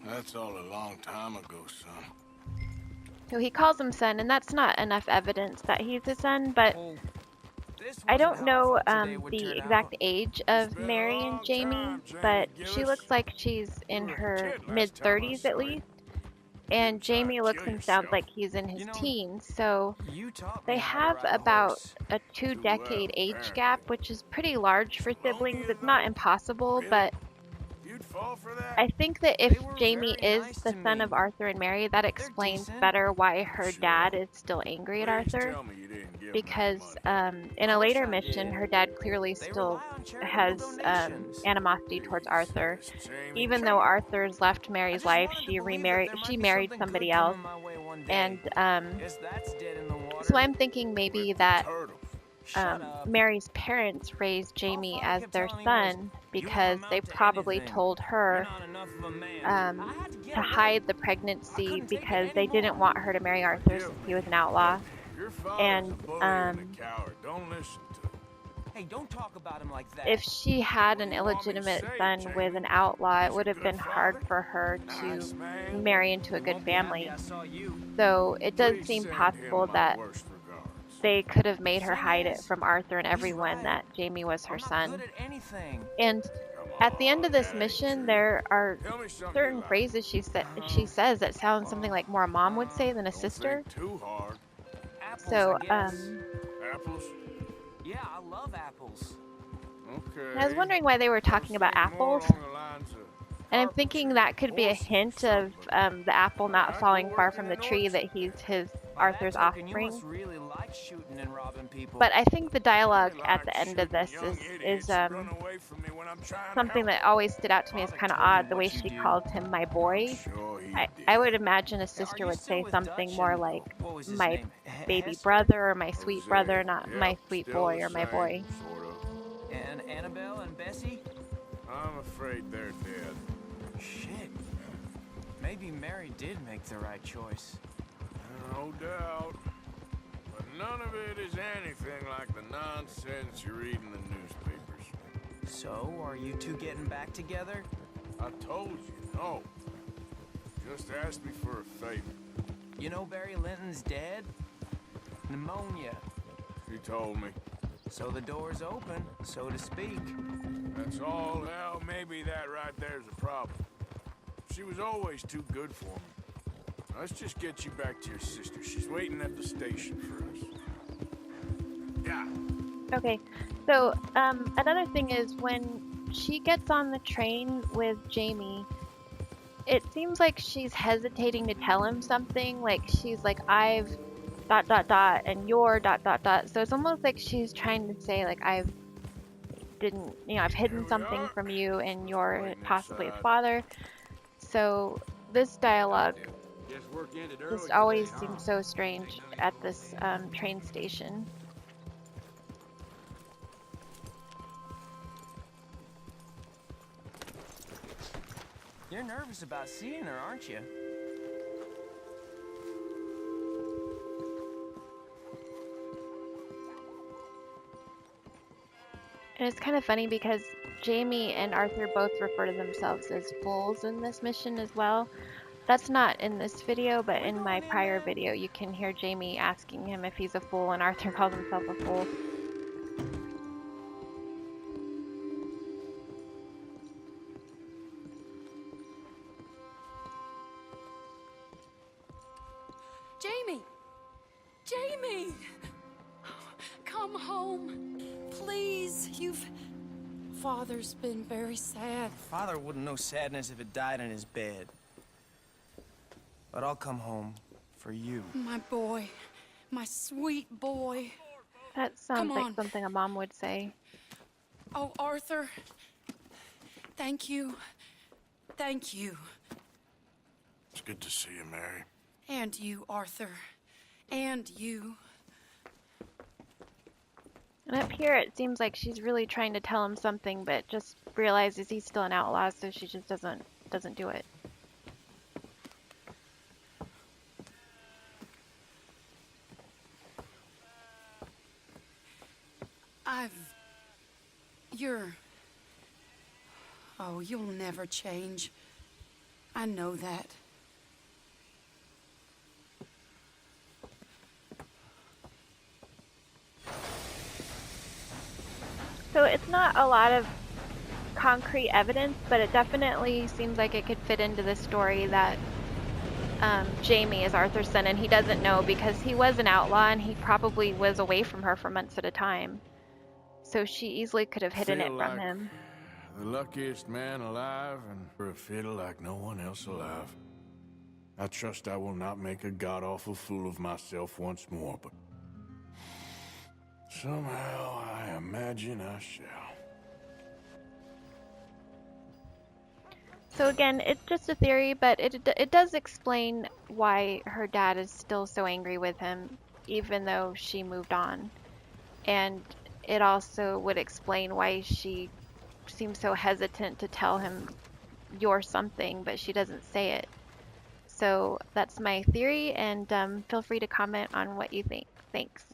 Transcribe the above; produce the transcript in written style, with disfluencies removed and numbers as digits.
That's all a long time ago, son. So he calls him son, and that's not enough evidence that he's his son, but Well, this I wasn't don't how I know thought today would the turn out. exact age It's of been a Mary and long Jamie, time, Jamie but she Gillis. looks like she's You in were a her kid last time I mid-30s at saw you. least, and Didn't try Jamie to looks kill and sounds yourself. like he's in his You know, teens, so you taught me they how to have ride a about horse. a Too well, two-decade age gap, apparently. which is pretty large for So lonely siblings. It's about not it? impossible, Really? but You'd fall for that? I think that if They were Jamie very is nice the to son me. of Arthur and Mary, that They're explains decent. better why her dad Sure. is still angry at Please Arthur. tell me you didn't give him any Because money. in a Course later I mission, did. her dad clearly They still rely on charitable has donations. animosity towards Arthur. Jesus, Jamie. Even though Arthur's left I Mary's just life, wanted to believe that there she might be married something somebody good else, coming my way one day. and Guess that's dead in the so water. I'm thinking maybe With the that turtle. Shut up. Mary's parents raised All Jamie Father as kept their telling me was, son you won't because they amount to probably anything. told You're her not enough of a man. I um, had to get to away. hide the I pregnancy couldn't take it because they didn't anymore. want her to marry Arthur Forgive since me, he was an but outlaw. your father's And a bully and a coward. Don't listen to him. Hey, don't talk about him like if that. she had What an do you want me to illegitimate say, son with Jamie? an outlaw, it He's a would have good been hard father, for her to nice man. marry into a He good won't be happy family. I saw you. So it does Please seem send him possible my that worst regards. they could have made her Thing hide it is, from Arthur and he's everyone right. that Jamie was her I'm not good son. at anything. And Come at the end of on, this that ain't mission, true. there are Tell me something you certain like. phrases she Uh, says that sound something uh, like more a mom would uh, say than a Don't sister. think too hard. apples, I So guess. Apples? Yeah, I love apples. I was Okay. wondering why they were I was talking about thinking more apples. along the lines of And I'm thinking carpentry, that could be a horses, hint something. of the apple But not I go falling far work in from the an tree that orchard. he's his By that Arthur's token, you offspring. must really like shooting and robbing people. But I think the I dialogue only at like the end of shooting this young is idiots who run away from me when I'm trying to something help that them. always stood out to me as Father kind of told me odd, the way what you she do. called him my I'm boy. sure he I did. would imagine a Are sister you would still say with something Dutch more and like what was his my name? baby Hester? brother or my sweet brother, Jose, not yep, my sweet still boy the or my same, boy. sort of. And Annabelle and Bessie? I'm afraid they're dead. Shit. Maybe Mary did make the right choice. No doubt. But none of it is anything like the nonsense you read in the newspapers. So, are you two getting back together? I told you, no. Just ask me for a favor. You know Barry Linton's dead? Pneumonia. He told me. So the door's open, so to speak. That's all. Well, maybe that right there's a problem. She was always too good for me. Let's just get you back to your sister. She's waiting at the station for us. Yeah. Okay, so another thing is when she gets on the train with Jamie, it seems like she's hesitating to tell him something. Like she's like, I've dot dot dot and you're dot dot dot. So it's almost like she's trying to say like I've Here hidden we something are. from you and Let's you're wait possibly his inside. father. So this dialogue Guess work ended just early today, always huh? seems so strange at this train station. You're nervous about seeing her, aren't you? And it's kind of funny because Jamie and Arthur both refer to themselves as fools in this mission as well. That's not in this video, but Are we in my going in prior there? video you can hear Jamie asking him if he's a fool, and Arthur calls himself a fool. Jamie! Jamie! Come home. Please, Father's been very sad. Father wouldn't know sadness if it died in his bed. But I'll come home for you. My boy. My sweet boy. That Come sounds like on. something a mom would say. Oh, Arthur. Thank you. Thank you. It's good to see you, Mary. And you, Arthur. And you. And up here it seems like she's really trying to tell him something, but just realizes he's still an outlaw, so she just doesn't do it. Oh, you'll never change. I know that. So it's not a lot of concrete evidence, but it definitely seems like it could fit into the story that Jamie is Arthur's son, and he doesn't know because he was an outlaw and he probably was away from her for months at a time. So she easily could have hidden it Feel from like him. the luckiest man alive, and for a fiddle like no one else alive. I trust I will not make a god-awful fool of myself once more, but somehow I imagine I shall. So again, it's just a theory, but it does explain why her dad is still so angry with him, even though she moved on. And it also would explain why she seems so hesitant to tell him you're something, but she doesn't say it. So that's my theory, and feel free to comment on what you think. Thanks.